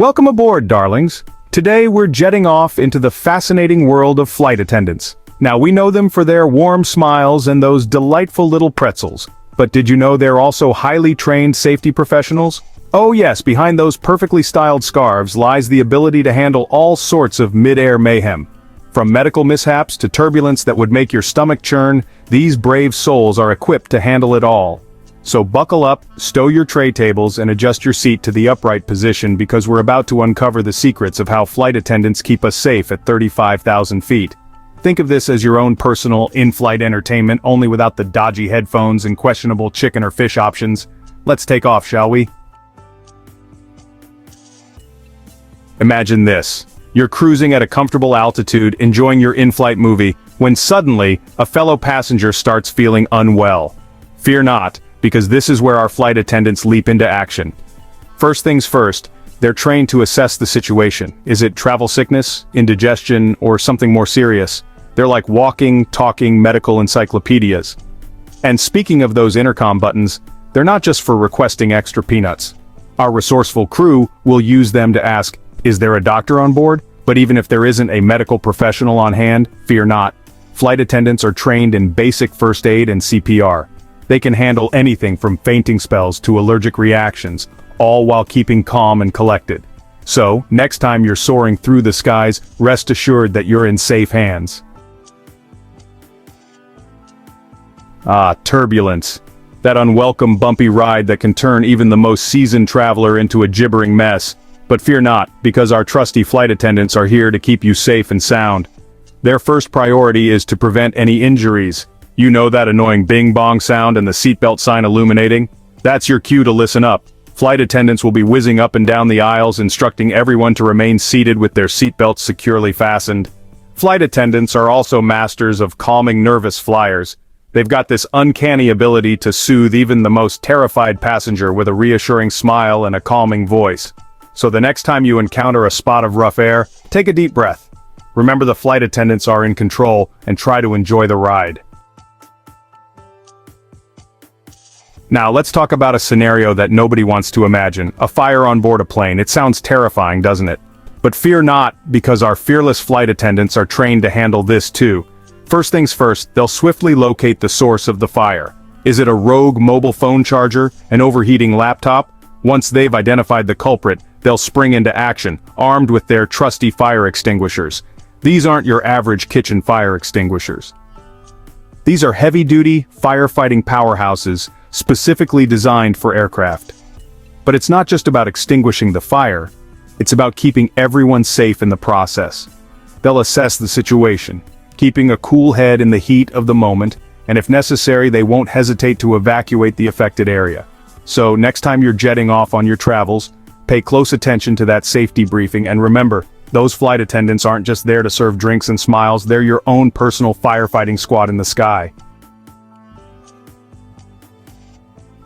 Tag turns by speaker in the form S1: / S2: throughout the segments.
S1: Welcome aboard, darlings. Today we're jetting off into the fascinating world of flight attendants. Now we know them for their warm smiles and those delightful little pretzels. But did you know they're also highly trained safety professionals? Oh yes, behind those perfectly styled scarves lies the ability to handle all sorts of mid-air mayhem. From medical mishaps to turbulence that would make your stomach churn, these brave souls are equipped to handle it all. So buckle up, stow your tray tables, and adjust your seat to the upright position because we're about to uncover the secrets of how flight attendants keep us safe at 35,000 feet. Think of this as your own personal in-flight entertainment, only without the dodgy headphones and questionable chicken or fish options. Let's take off, shall we? Imagine this. You're cruising at a comfortable altitude, enjoying your in-flight movie, when suddenly, a fellow passenger starts feeling unwell. Fear not, because this is where our flight attendants leap into action. First things first, they're trained to assess the situation. Is it travel sickness, indigestion, or something more serious? They're like walking, talking medical encyclopedias. And speaking of those intercom buttons, they're not just for requesting extra peanuts. Our resourceful crew will use them to ask, is there a doctor on board? But even if there isn't a medical professional on hand, fear not. Flight attendants are trained in basic first aid and CPR. They can handle anything from fainting spells to allergic reactions, all while keeping calm and collected. So, next time you're soaring through the skies, rest assured that you're in safe hands. Turbulence. That unwelcome bumpy ride that can turn even the most seasoned traveler into a gibbering mess. But fear not, because our trusty flight attendants are here to keep you safe and sound. Their first priority is to prevent any injuries. You know that annoying bing-bong sound and the seatbelt sign illuminating? That's your cue to listen up. Flight attendants will be whizzing up and down the aisles instructing everyone to remain seated with their seatbelts securely fastened. Flight attendants are also masters of calming nervous flyers. They've got this uncanny ability to soothe even the most terrified passenger with a reassuring smile and a calming voice. So the next time you encounter a spot of rough air, take a deep breath. Remember the flight attendants are in control and try to enjoy the ride. Now let's talk about a scenario that nobody wants to imagine, a fire on board a plane. It sounds terrifying, doesn't it? But fear not, because our fearless flight attendants are trained to handle this too. First things first, they'll swiftly locate the source of the fire. Is it a rogue mobile phone charger, an overheating laptop? Once they've identified the culprit, they'll spring into action, armed with their trusty fire extinguishers. These aren't your average kitchen fire extinguishers. These are heavy-duty, firefighting powerhouses, specifically designed for aircraft. But it's not just about extinguishing the fire, it's about keeping everyone safe in the process. They'll assess the situation, keeping a cool head in the heat of the moment, and if necessary they won't hesitate to evacuate the affected area. So next time you're jetting off on your travels, pay close attention to that safety briefing and remember, those flight attendants aren't just there to serve drinks and smiles, they're your own personal firefighting squad in the sky.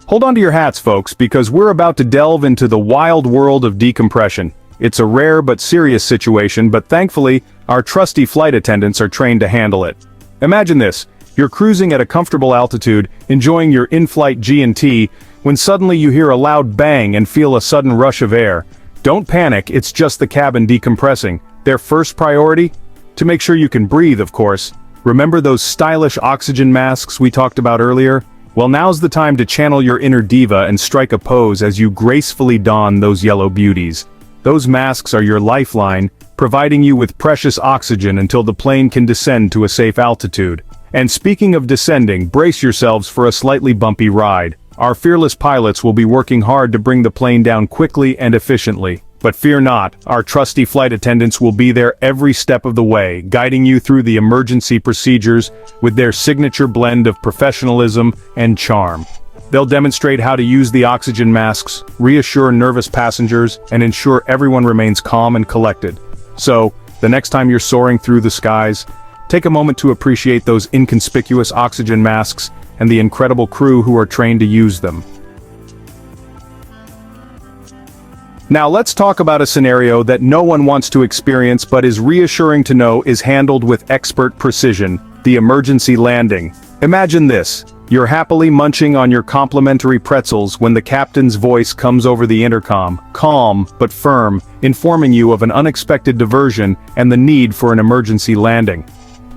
S1: Hold on to your hats, folks, because we're about to delve into the wild world of decompression. It's a rare but serious situation, but thankfully, our trusty flight attendants are trained to handle it. Imagine this, you're cruising at a comfortable altitude, enjoying your in-flight G&T, when suddenly you hear a loud bang and feel a sudden rush of air. Don't panic, it's just the cabin decompressing. Their first priority? To make sure you can breathe, of course. Remember those stylish oxygen masks we talked about earlier? Well, now's the time to channel your inner diva and strike a pose as you gracefully don those yellow beauties. Those masks are your lifeline, providing you with precious oxygen until the plane can descend to a safe altitude. And speaking of descending, brace yourselves for a slightly bumpy ride. Our fearless pilots will be working hard to bring the plane down quickly and efficiently. But fear not, our trusty flight attendants will be there every step of the way, guiding you through the emergency procedures with their signature blend of professionalism and charm. They'll demonstrate how to use the oxygen masks, reassure nervous passengers, and ensure everyone remains calm and collected. So, the next time you're soaring through the skies, take a moment to appreciate those inconspicuous oxygen masks and the incredible crew who are trained to use them. Now let's talk about a scenario that no one wants to experience but is reassuring to know is handled with expert precision, the emergency landing. Imagine this, You're happily munching on your complimentary pretzels when the captain's voice comes over the intercom, calm but firm, informing you of an unexpected diversion and the need for an emergency landing.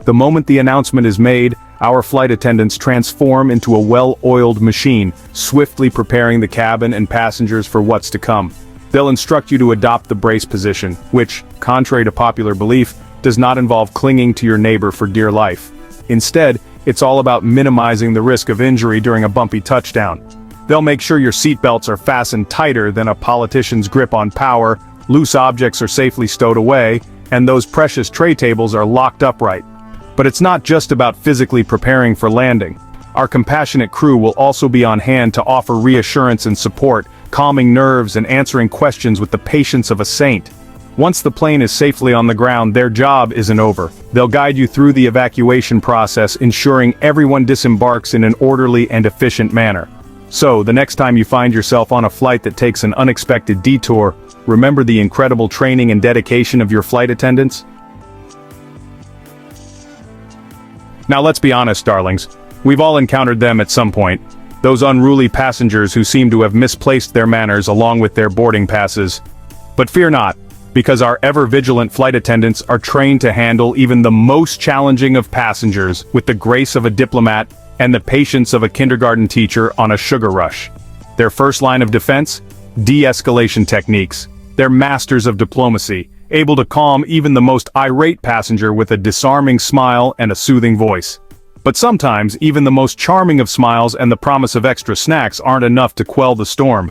S1: The moment the announcement is made, our flight attendants transform into a well-oiled machine, swiftly preparing the cabin and passengers for what's to come. They'll instruct you to adopt the brace position, which, contrary to popular belief, does not involve clinging to your neighbor for dear life. Instead, it's all about minimizing the risk of injury during a bumpy touchdown. They'll make sure your seatbelts are fastened tighter than a politician's grip on power, loose objects are safely stowed away, and those precious tray tables are locked upright. But it's not just about physically preparing for landing. Our compassionate crew will also be on hand to offer reassurance and support, calming nerves and answering questions with the patience of a saint. Once the plane is safely on the ground, their job isn't over. They'll guide you through the evacuation process, ensuring everyone disembarks in an orderly and efficient manner. So, the next time you find yourself on a flight that takes an unexpected detour, remember the incredible training and dedication of your flight attendants. Now let's be honest, darlings. We've all encountered them at some point. Those unruly passengers who seem to have misplaced their manners along with their boarding passes. But fear not, because our ever-vigilant flight attendants are trained to handle even the most challenging of passengers with the grace of a diplomat and the patience of a kindergarten teacher on a sugar rush. Their first line of defense? De-escalation techniques. They're masters of diplomacy, able to calm even the most irate passenger with a disarming smile and a soothing voice. But sometimes, even the most charming of smiles and the promise of extra snacks aren't enough to quell the storm.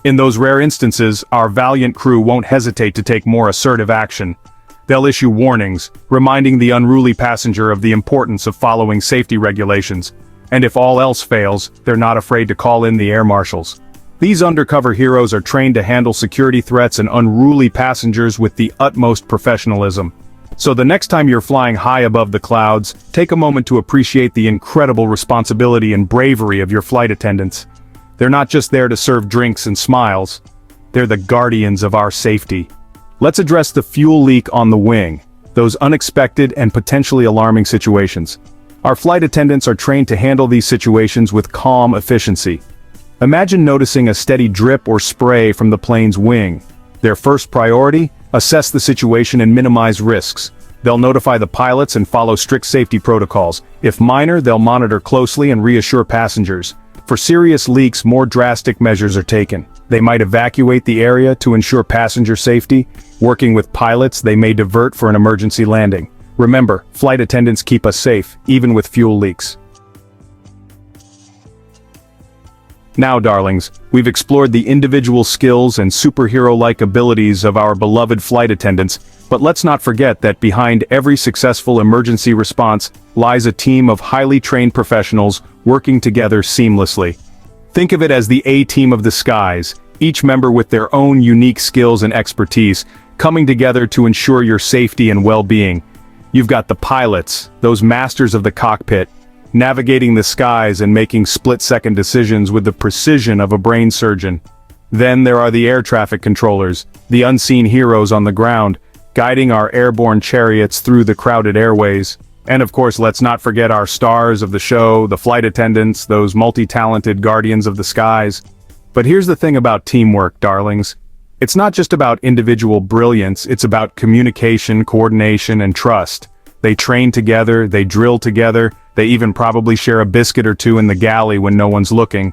S1: In those rare instances, our valiant crew won't hesitate to take more assertive action. They'll issue warnings, reminding the unruly passenger of the importance of following safety regulations. And if all else fails, they're not afraid to call in the air marshals. These undercover heroes are trained to handle security threats and unruly passengers with the utmost professionalism. So the next time you're flying high above the clouds, take a moment to appreciate the incredible responsibility and bravery of your flight attendants. They're not just there to serve drinks and smiles. They're the guardians of our safety. Let's address the fuel leak on the wing, those unexpected and potentially alarming situations. Our flight attendants are trained to handle these situations with calm efficiency. Imagine noticing a steady drip or spray from the plane's wing. Their first priority? Assess the situation and minimize risks. They'll notify the pilots and follow strict safety protocols. If minor, they'll monitor closely and reassure passengers. For serious leaks, more drastic measures are taken. They might evacuate the area to ensure passenger safety. Working with pilots, they may divert for an emergency landing. Remember, flight attendants keep us safe, even with fuel leaks. Now, darlings, we've explored the individual skills and superhero-like abilities of our beloved flight attendants, but let's not forget that behind every successful emergency response lies a team of highly trained professionals working together seamlessly. Think of it as the A-team of the skies, each member with their own unique skills and expertise, coming together to ensure your safety and well-being. You've got the pilots, those masters of the cockpit, navigating the skies and making split-second decisions with the precision of a brain surgeon. Then there are the air traffic controllers, the unseen heroes on the ground, guiding our airborne chariots through the crowded airways. And of course, let's not forget our stars of the show, the flight attendants, those multi-talented guardians of the skies. But here's the thing about teamwork, darlings. It's not just about individual brilliance, it's about communication, coordination, and trust. They train together, they drill together, they even probably share a biscuit or two in the galley when no one's looking.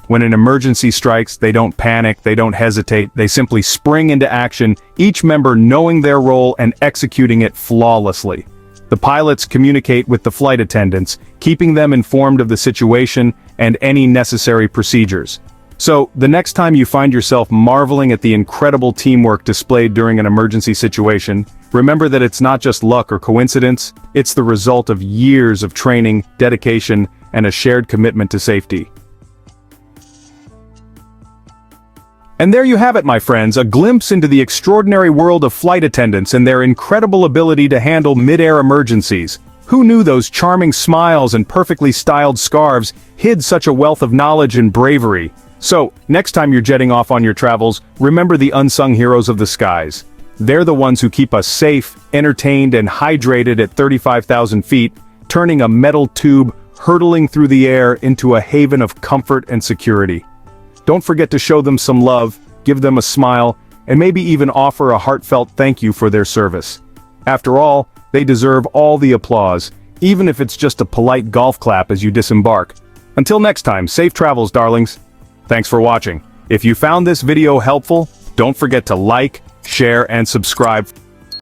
S1: When an emergency strikes, they don't panic, they don't hesitate, they simply spring into action, each member knowing their role and executing it flawlessly. The pilots communicate with the flight attendants, keeping them informed of the situation and any necessary procedures. So, the next time you find yourself marveling at the incredible teamwork displayed during an emergency situation, remember that it's not just luck or coincidence, it's the result of years of training, dedication, and a shared commitment to safety. And there you have it, my friends, a glimpse into the extraordinary world of flight attendants and their incredible ability to handle mid-air emergencies. Who knew those charming smiles and perfectly styled scarves hid such a wealth of knowledge and bravery? So, next time you're jetting off on your travels, remember the unsung heroes of the skies. They're the ones who keep us safe, entertained, and hydrated at 35,000 feet, turning a metal tube hurtling through the air into a haven of comfort and security. Don't forget to show them some love, give them a smile, and maybe even offer a heartfelt thank you for their service. After all, they deserve all the applause, even if it's just a polite golf clap as you disembark. Until next time, safe travels, darlings. Thanks for watching. If you found this video helpful, don't forget to like, share, and subscribe.